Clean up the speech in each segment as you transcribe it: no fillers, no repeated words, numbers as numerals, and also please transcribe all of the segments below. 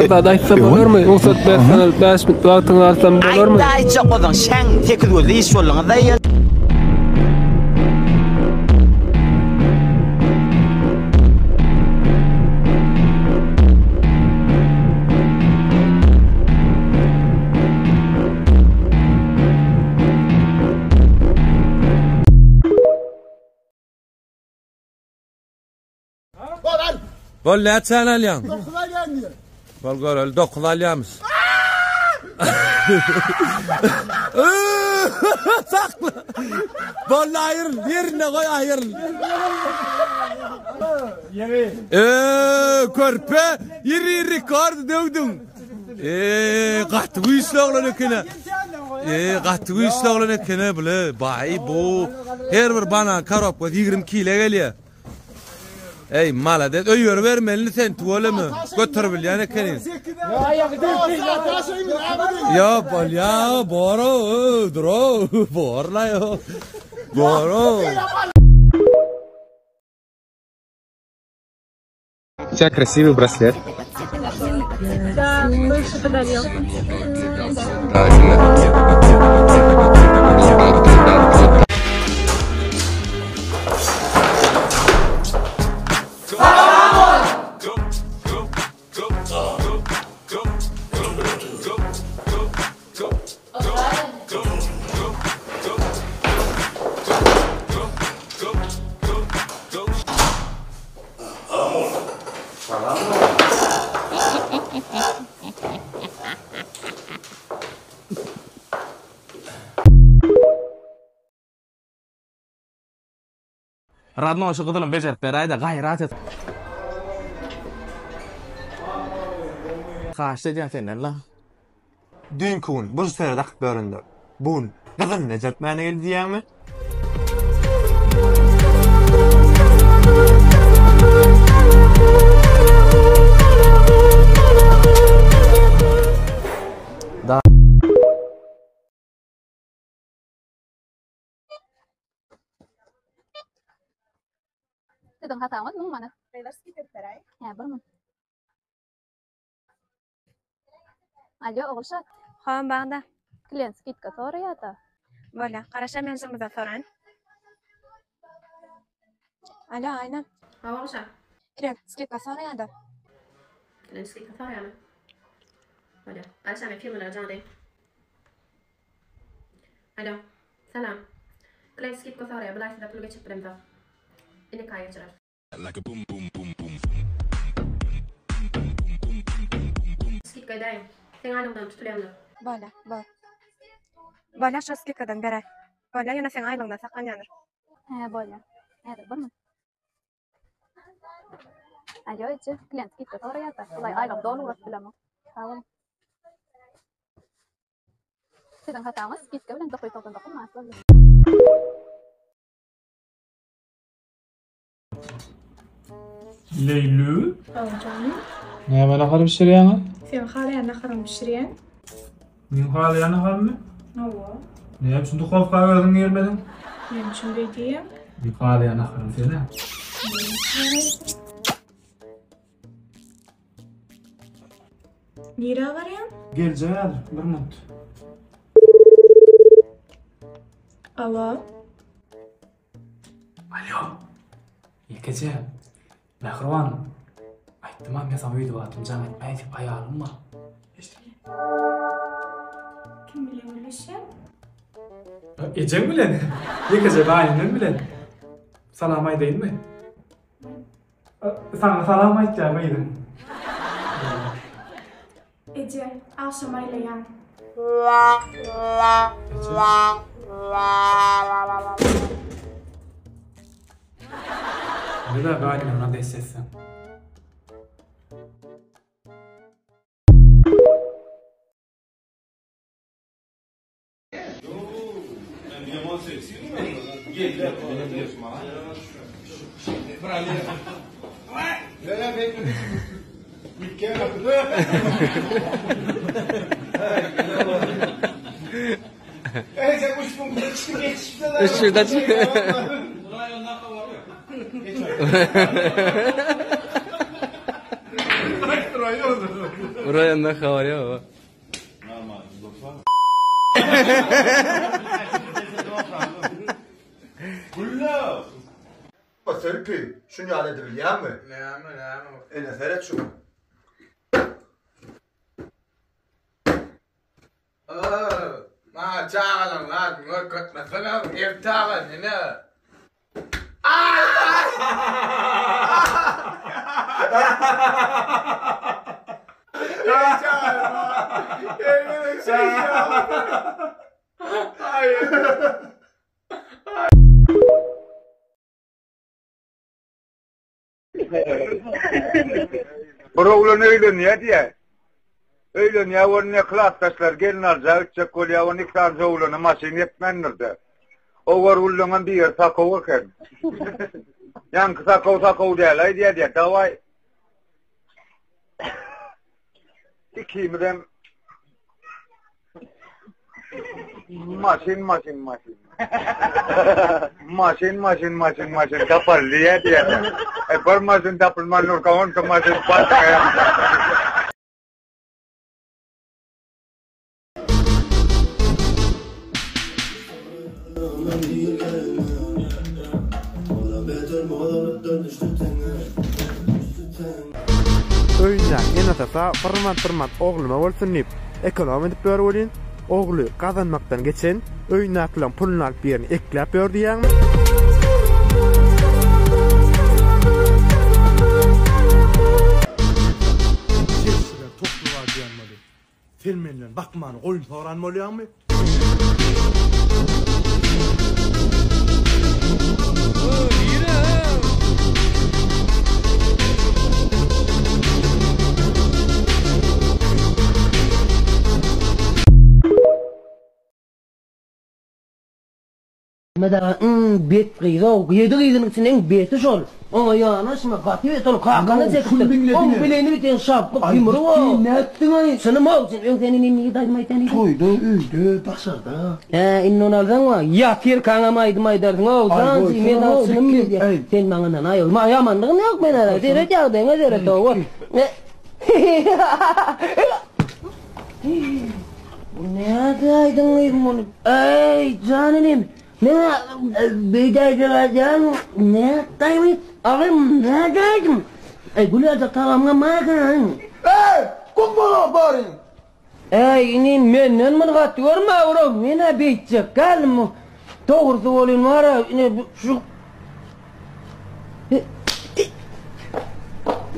da aytsa bolarmy? Ruhsat berseňiz 5 minut wagtyňy alsam bolarmy? Ayda bolan şeň tekil gözü iş bolanyňyza Bol näçe alýan? Dokula geldi. Bol göreli dokula alyamyz. Sakla. Bol aýyryn, ýerine goý aýyryn. Yeri. Körpe, ýeri kard döwdüm. Gaty güýçlüglen ekene. Gaty güýçlüglen ekene bile. Baý bu. Her bir bana karapga 20 kilo gelýär. Ey maladet, öýür bermelini sen tuwalamy. Götürüp bilýän ekenin. Ya bol ya, boro, duro, borla yo. Boro. У тебя красивый браслет. Да, бывший подарил. Radno şu qıdılım becerip berayda gayrat et. Kaçta diýen senden la? Dün kun, bu sene dakik böründü. Bun, qızın Necep mäne geldi diýäňmi? Sizin hataňyz bu mana? Beýler skip beräý. Hä, birmi? Alo, oğulşat. Hon bagda. Klient skipka soraýarda. Bola, garaşa menzilimize soran. Alo, aynen. Oğulşat. Klient skipka soraýarda. Klient skipka soraýarmy? Bola, garaşa men firmalara jany. Alo, salam. Klient skipka soraýar, bilaýsyda pul geçip bilemdi. Ini kayıcılar. Like a boom boom boom boom. Skip kaydayım. Sen aylığından tutuluyamlar. Bola, bol. Bola şu skipkadan beräý. Bola ýene sen aylığından saklanýandyr. He, bola. Näde birmi? Alo, içi. Klient skipka soraýarda. Ulay aylığım dolu uğraşyp bilemmi? Sağ olun. Sizin hataňyz skipka bilen dokuýtagdan dokunmasly. Leylu. Canım. Ne bana karı pişiriyorsun? Sen halayan karım pişiriyen. Benim halayan karım Ne var? ne yapıyorsun? Tuhaf kahveden gelmedin. Ben şimdi diyeyim. Bir halayan karım seni. Nira var ya? Geleceğim bir minut. Alo. Alo. Yekece. Mehribanım. Aytdım ama sana video attım. Can etmeye tip ayarım mı? İşte. Kim bilen öyle şey? Ecem bilen. Yekece bayının bilen. Salam ay değil mi? Sana salam aytacağım aydım. Ece, akşam aylayan. Ne de bayının ona desteksin. Şurada çık. Buraya ne kadar ya? Kullu. Serpi, şunu halledebiliyor mu? Ne seyret şunu. Ma çağalım lan, götmesene, evtağın yine. Oğlan öyle niye diye? Öyle niye o ne klasdaşlar gelin alacak, üç çek kolya o ne klarca oğlanı maşin yetmenirdi. O var oğlanın bir yer sakov oken. Yan sakov değil, diye davay. İkimden maşin. Maşin tapar diye. Eğer maşin tapılman nur kavan to maşin pataya. Öýünde ene tata pırmat oglyma bolsun dip ekonomi edip ber bolýan. Ogly gazanmaktan geçen öýünäklen pulny alyp berini ekläp berdi ýa-ni. Sesler topluğa diýenmeli. Filmlerden bakmany goýun soran bolýarmy? Meda bet qıydı, yedi qıydının içinden beti şol. Ama yanaşma, batıyor et onu, kakana çekti. On bileğini biten şaplık yumru o. Ne ettin ay? Sınım ol, sen senin niye daydım ayten idin? Toyda, öydü, basarda. İnnon aldan var, yakir kana maydardın o. Sen simen al sınım bir diye. Sen bana ayılma, ayamanlığın yok men ara. Dere çağdığına dere toğu. Ne daydın aydın onu? Ey canım. Ne bedayacağım ne dayım ağım ne dayım gülü azak talamga makan kumbola barin ini menden mırgat yorma oğlum mena beytcek kalma doğrusu olun var ini şu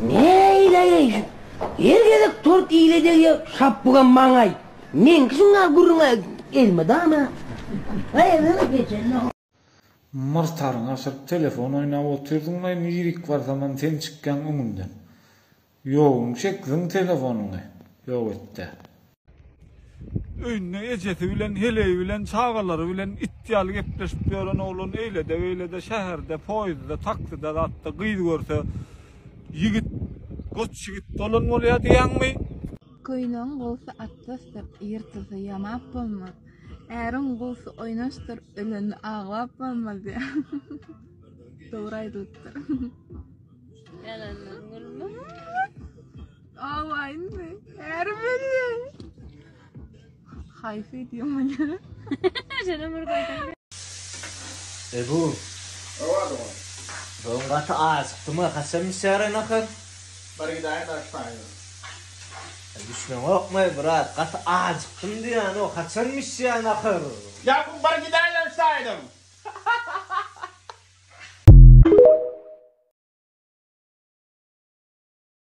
ne ile yergedek tort ile de şapbugan mangay men kişinga gurunga elme dama Martarın aşırıp telefon oynap oturdun da niyirik var zaman sen çıkkan önümden. Yoğun çektin telefonunu. Yok etti. Önüne eceti bilen, hele bilen, çağaları bilen, ittiyal gepleşip yoran oğlun öyle de şehirde, poyuzda, taksida, hatta kıydı görse yigit, koç yigit dolun oluyor diyen mi? Koyunun golsu atlasıp, yırtısı yamak olmaz. Erin golsu oynaştır, ölünü ağlap olmaz ya. Doğraydı tuttur. Yalanın gülmü? Ağlayın mı? Erbeli. Hayf ediyorum onu. Canım buradayken. Ebu. Doğum katı ağzıktı mı? Kaçan misyareyn akır? Bari gidayın da aşpayın. Düşmen okmay brat, katı ağzıktım diyen o kaçan misyareyn akır. Ya bu bari gidayın da aşpayın.